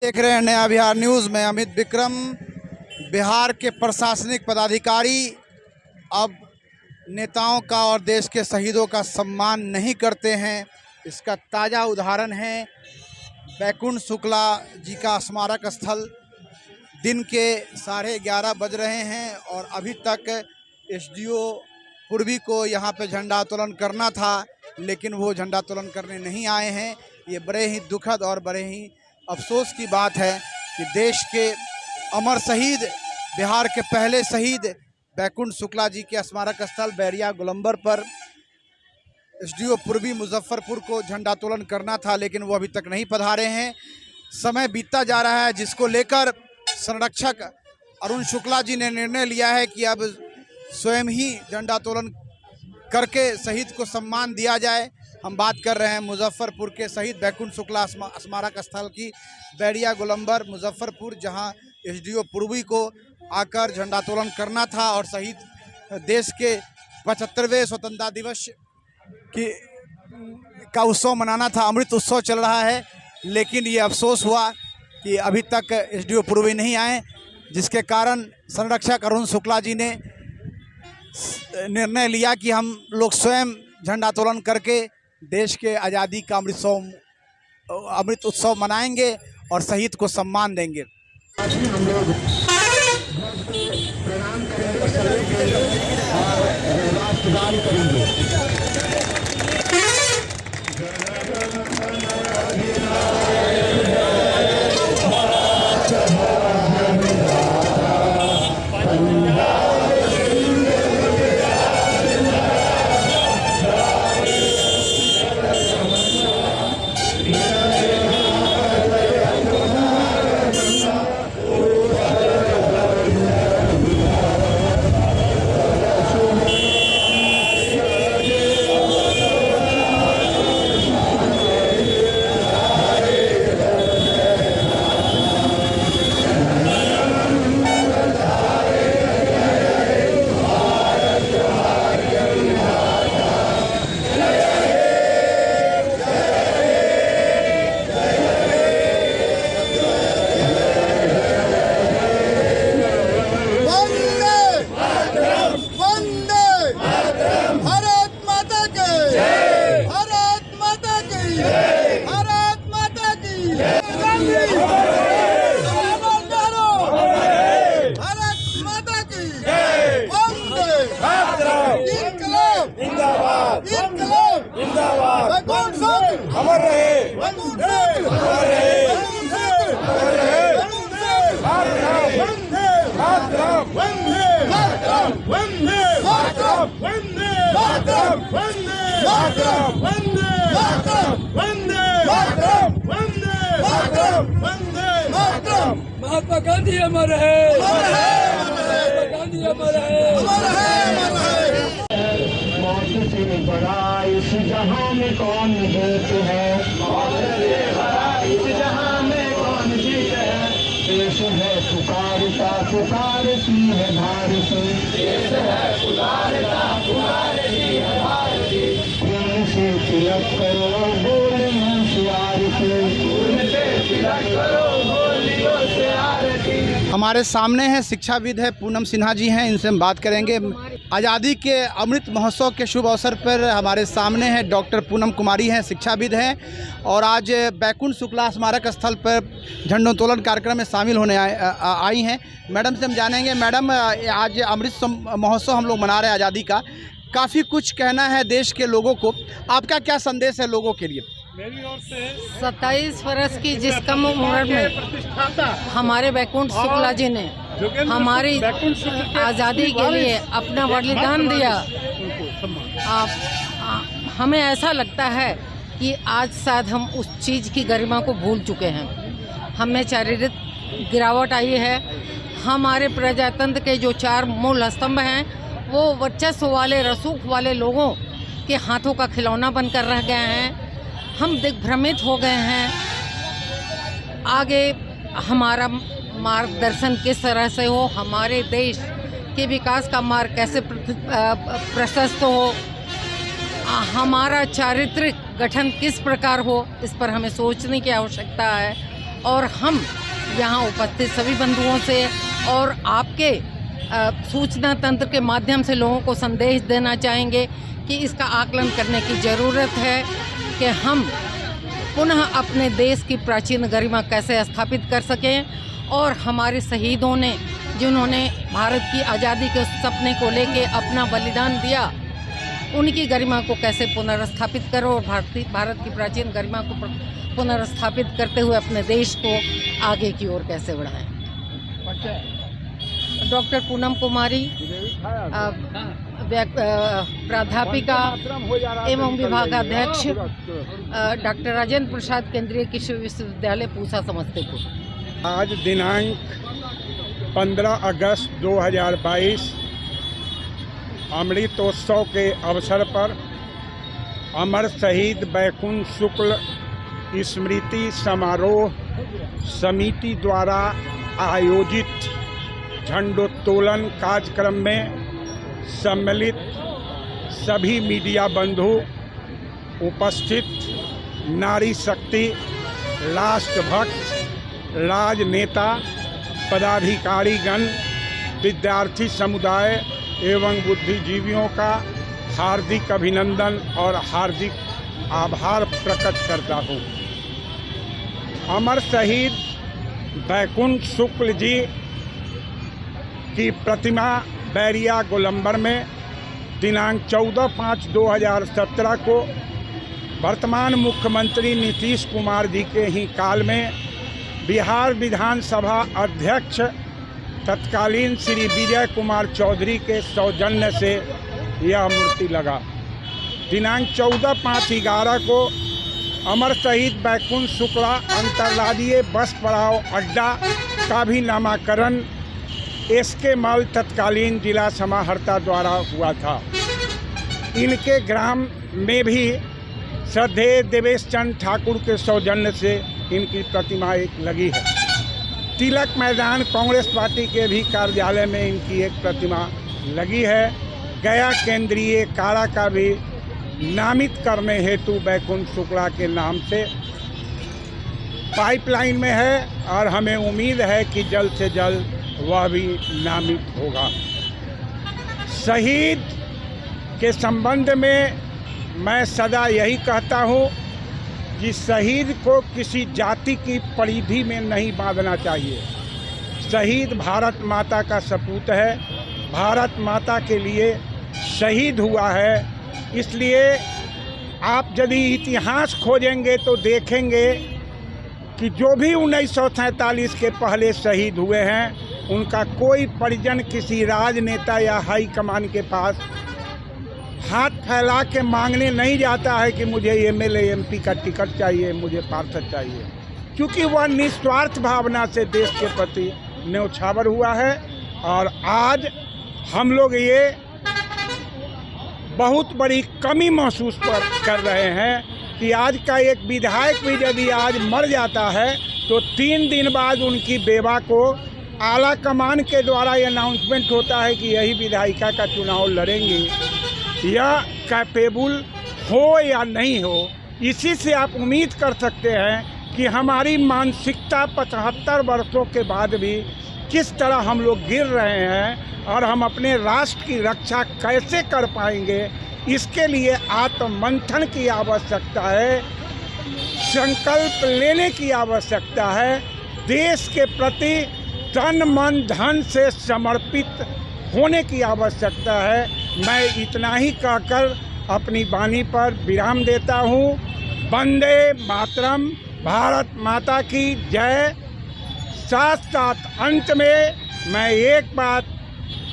देख रहे हैं नया बिहार न्यूज़ में अमित विक्रम। बिहार के प्रशासनिक पदाधिकारी अब नेताओं का और देश के शहीदों का सम्मान नहीं करते हैं। इसका ताज़ा उदाहरण है बैकुंठ शुक्ला जी का स्मारक स्थल। दिन के 11:30 बज रहे हैं और अभी तक एसडीओ पूर्वी को यहाँ पे झंडा उत्तोलन करना था, लेकिन वो झंडा उत्तोलन करने नहीं आए हैं। ये बड़े ही दुखद और बड़े ही अफसोस की बात है कि देश के अमर शहीद, बिहार के पहले शहीद बैकुंठ शुक्ला जी के स्मारक स्थल बैरिया गोलंबर पर एसडीओ पूर्वी मुजफ्फरपुर को झंडा उत्तोलन करना था, लेकिन वो अभी तक नहीं पधारे हैं। समय बीतता जा रहा है, जिसको लेकर संरक्षक अरुण शुक्ला जी ने निर्णय लिया है कि अब स्वयं ही झंडा उत्तोलन करके शहीद को सम्मान दिया जाए। हम बात कर रहे हैं मुजफ्फरपुर के शहीद बैकुंठ शुक्ला स्मारक स्थल की, बैरिया गोलंबर मुजफ्फरपुर, जहां एसडीओ पूर्वी को आकर झंडा उत्तोलन करना था और शहीद देश के 75वें स्वतंत्रता दिवस का उत्सव मनाना था। अमृत उत्सव चल रहा है, लेकिन ये अफसोस हुआ कि अभी तक एसडीओ पूर्वी नहीं आए, जिसके कारण संरक्षक अरुण शुक्ला जी ने निर्णय लिया कि हम लोग स्वयं झंडा उत्तोलन करके देश के आज़ादी का अमृत उत्सव मनाएंगे और शहीद को सम्मान देंगे। हम लोग प्रणाम करेंगे और राष्ट्रगान करेंगे। अमर रहे, अमर रहे, वंदे मातरम, वंदे मातरम, वंदे मातरम, वंदे मातरम, वंदे मातरम, वंदे मातरम, वंदे मातरम, वंदे मातरम, वंदे मातरम। महात्मा गांधी अमर है, महात्मा गांधी अमर है, अमर है, अमर है। मौत से बड़ा इस जहां में कौन जीत है, मौत से बड़ा इस जहां में कौन जीत है। देश है पुकारता, पुकारती है भारत, देश है पुकारता, पुकारती है भारत। खून से तिलक करो बोलियों से आरती, खून से तिलक करो बोलियों से आरती। हमारे सामने है शिक्षाविद है पूनम सिन्हा जी हैं, इनसे हम बात करेंगे। आज़ादी के अमृत महोत्सव के शुभ अवसर पर हमारे सामने है डॉक्टर पूनम कुमारी हैं, शिक्षाविद हैं, और आज बैकुंठ शुक्ला स्मारक स्थल पर झंडोत्तोलन कार्यक्रम में शामिल होने आई हैं। मैडम से हम जानेंगे, मैडम आज अमृत महोत्सव हम लोग मना रहे हैं आज़ादी का, काफ़ी कुछ कहना है देश के लोगों को, आपका क्या संदेश है लोगों के लिए? मेरी ओर से 27 वर्ष की जिस कम उम्र में हमारे बैकुंठ शुक्ला जी ने हमारी आज़ादी के लिए अपना बलिदान दिया, हमें ऐसा लगता है कि आज शायद हम उस चीज़ की गरिमा को भूल चुके हैं। हमें शारीरिक गिरावट आई है। हमारे प्रजातंत्र के जो 4 मूल स्तंभ हैं वो वर्चस्व वाले, रसूख वाले लोगों के हाथों का खिलौना बनकर रह गए हैं। हम दिग्भ्रमित हो गए हैं। आगे हमारा मार्गदर्शन किस तरह से हो, हमारे देश के विकास का मार्ग कैसे प्रशस्त हो, हमारा चारित्रिक गठन किस प्रकार हो, इस पर हमें सोचने की आवश्यकता है। और हम यहाँ उपस्थित सभी बंधुओं से और आपके सूचना तंत्र के माध्यम से लोगों को संदेश देना चाहेंगे कि इसका आकलन करने की ज़रूरत है कि हम पुनः अपने देश की प्राचीन गरिमा कैसे स्थापित कर सकें और हमारे शहीदों ने जिन्होंने भारत की आज़ादी के उस सपने को लेके अपना बलिदान दिया, उनकी गरिमा को कैसे पुनर्स्थापित करो और भारत की प्राचीन गरिमा को पुनर्स्थापित करते हुए अपने देश को आगे की ओर कैसे बढ़ाएं। डॉक्टर पूनम कुमारी, प्राध्यापिका एवं विभागाध्यक्ष डॉक्टर राजेंद्र प्रसाद केंद्रीय कृषि विश्वविद्यालय पूसा समस्तीपुर। आज दिनांक 15 अगस्त 2022 अमृतोत्सव के अवसर पर अमर शहीद बैकुंठ शुक्ल स्मृति समारोह समिति द्वारा आयोजित झंडोत्तोलन कार्यक्रम में सम्मिलित सभी मीडिया बंधु, उपस्थित नारी शक्ति, राष्ट्रभक्त, राजनेता, पदाधिकारीगण, विद्यार्थी समुदाय एवं बुद्धिजीवियों का हार्दिक अभिनंदन और हार्दिक आभार प्रकट करता हूँ। अमर शहीद बैकुंठ शुक्ल जी की प्रतिमा बैरिया गोलंबर में दिनांक 14/5/2017 को वर्तमान मुख्यमंत्री नीतीश कुमार जी के ही काल में बिहार विधानसभा अध्यक्ष तत्कालीन श्री विजय कुमार चौधरी के सौजन्य से यह मूर्ति लगा। दिनांक 14/5/11 को अमर शहीद बैकुंठ शुक्ला अंतर्राज्यीय बस पड़ाव अड्डा का भी नामकरण एसके मल तत्कालीन जिला समाहर्ता द्वारा हुआ था। इनके ग्राम में भी श्रद्धेय देवेश चंद ठाकुर के सौजन्य से इनकी प्रतिमा एक लगी है। तिलक मैदान कांग्रेस पार्टी के भी कार्यालय में इनकी एक प्रतिमा लगी है। गया केंद्रीय कारा का भी नामित करने हेतु बैकुंठ शुक्ला के नाम से पाइपलाइन में है और हमें उम्मीद है कि जल्द से जल्द वह भी नामित होगा। शहीद के संबंध में मैं सदा यही कहता हूँ कि शहीद को किसी जाति की परिधि में नहीं बांधना चाहिए। शहीद भारत माता का सपूत है, भारत माता के लिए शहीद हुआ है। इसलिए आप यदि इतिहास खोजेंगे तो देखेंगे कि जो भी 1947 के पहले शहीद हुए हैं उनका कोई परिजन किसी राजनेता या हाई कमान के पास हाथ फैला के मांगने नहीं जाता है कि मुझे एमएलए एमपी का टिकट चाहिए, मुझे पार्षद चाहिए, क्योंकि वह निस्वार्थ भावना से देश के प्रति न्यौछावर हुआ है। और आज हम लोग ये बहुत बड़ी कमी महसूस कर रहे हैं कि आज का एक विधायक भी यदि आज मर जाता है तो 3 दिन बाद उनकी बेवा को आला कमान के द्वारा अनाउंसमेंट होता है कि यही विधायिका का चुनाव लड़ेंगे। यह कैपेबल हो या नहीं हो, इसी से आप उम्मीद कर सकते हैं कि हमारी मानसिकता 75 वर्षों के बाद भी किस तरह हम लोग गिर रहे हैं और हम अपने राष्ट्र की रक्षा कैसे कर पाएंगे। इसके लिए आत्ममंथन की आवश्यकता है, संकल्प लेने की आवश्यकता है, देश के प्रति तन मन धन से समर्पित होने की आवश्यकता है। मैं इतना ही कहकर अपनी वाणी पर विराम देता हूँ। वंदे मातरम, भारत माता की जय। साथ साथ अंत में मैं एक बात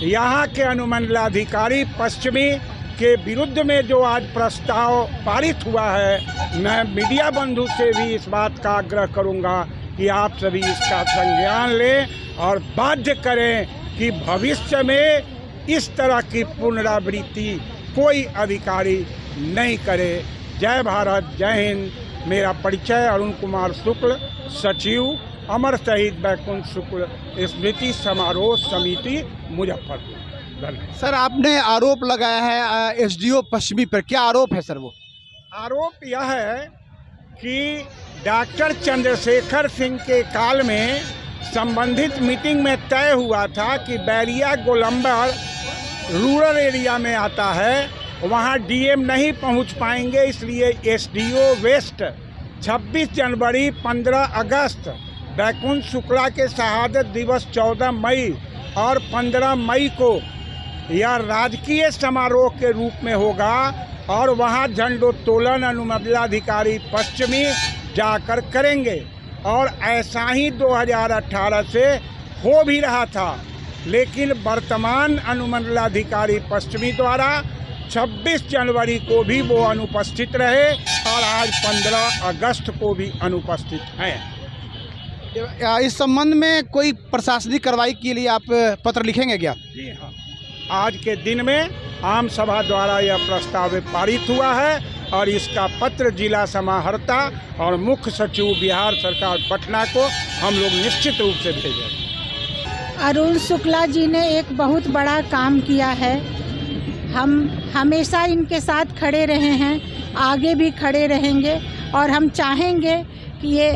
यहाँ के अनुमंडलाधिकारी पश्चिमी के विरुद्ध में जो आज प्रस्ताव पारित हुआ है, मैं मीडिया बंधु से भी इस बात का आग्रह करूँगा कि आप सभी इसका संज्ञान लें और बाध्य करें कि भविष्य में इस तरह की पुनरावृत्ति कोई अधिकारी नहीं करे। जय भारत, जय हिंद। मेरा परिचय अरुण कुमार शुक्ल, सचिव अमर शहीद बैकुंठ शुक्ल स्मृति समारोह समिति मुजफ्फरपुर। धन्यवाद। सर, आपने आरोप लगाया है एसडीओ पश्चिमी पर, क्या आरोप है सर? वो आरोप यह है कि डॉक्टर चंद्रशेखर सिंह के काल में संबंधित मीटिंग में तय हुआ था कि बैरिया गोलंबर रूरल एरिया में आता है, वहाँ डीएम नहीं पहुँच पाएंगे, इसलिए एसडीओ वेस्ट 26 जनवरी 15 अगस्त बैकुंठ शुक्ला के शहादत दिवस 14 मई और 15 मई को यह राजकीय समारोह के रूप में होगा और वहाँ झंडोत्तोलन अनुमंडलाधिकारी पश्चिमी जाकर करेंगे। और ऐसा ही 2018 से हो भी रहा था, लेकिन वर्तमान अनुमंडलाधिकारी पश्चिमी द्वारा 26 जनवरी को भी वो अनुपस्थित रहे और आज 15 अगस्त को भी अनुपस्थित हैं। इस संबंध में कोई प्रशासनिक कार्रवाई के लिए आप पत्र लिखेंगे क्या? जी हाँ, आज के दिन में आम सभा द्वारा यह प्रस्ताव पारित हुआ है और इसका पत्र जिला समाहर्ता और मुख्य सचिव बिहार सरकार पटना को हम लोग निश्चित रूप से भेजेंगे। अरुण शुक्ला जी ने एक बहुत बड़ा काम किया है। हम हमेशा इनके साथ खड़े रहे हैं, आगे भी खड़े रहेंगे और हम चाहेंगे कि ये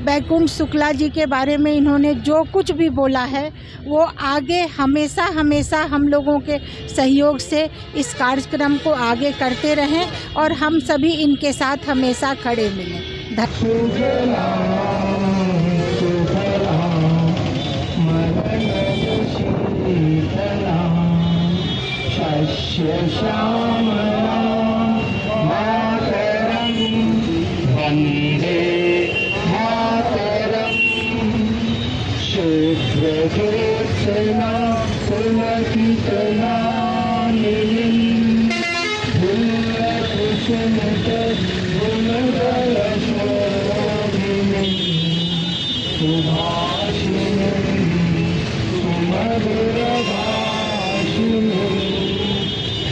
बैकुंठ शुक्ला जी के बारे में इन्होंने जो कुछ भी बोला है वो आगे हमेशा हमेशा हम लोगों के सहयोग से इस कार्यक्रम को आगे करते रहें और हम सभी इनके साथ हमेशा खड़े मिलें।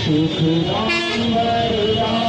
सुखदां वरदां